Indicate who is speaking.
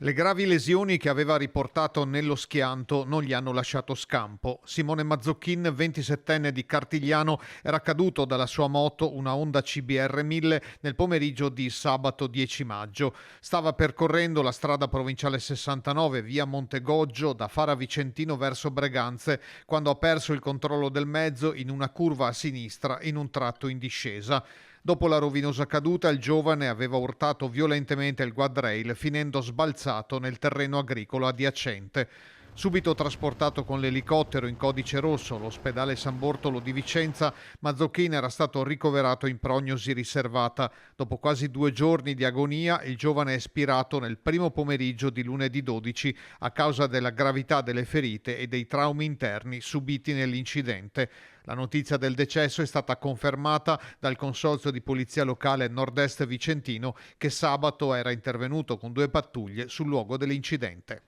Speaker 1: Le gravi lesioni che aveva riportato nello schianto non gli hanno lasciato scampo. Simone Mazzocchin, 27enne di Cartigliano, era caduto dalla sua moto, una Honda CBR 1000, nel pomeriggio di sabato 10 maggio. Stava percorrendo la strada provinciale 69, via Montegoggio, da Fara Vicentino verso Breganze, quando ha perso il controllo del mezzo in una curva a sinistra in un tratto in discesa. Dopo la rovinosa caduta, il giovane aveva urtato violentemente il guardrail, finendo sbalzato nel terreno agricolo adiacente. Subito trasportato con l'elicottero in codice rosso all'ospedale San Bortolo di Vicenza, Mazzocchin era stato ricoverato in prognosi riservata. Dopo quasi 2 giorni di agonia, il giovane è espirato nel primo pomeriggio di lunedì 12 a causa della gravità delle ferite e dei traumi interni subiti nell'incidente. La notizia del decesso è stata confermata dal consorzio di polizia locale Nord-Est Vicentino, che sabato era intervenuto con 2 pattuglie sul luogo dell'incidente.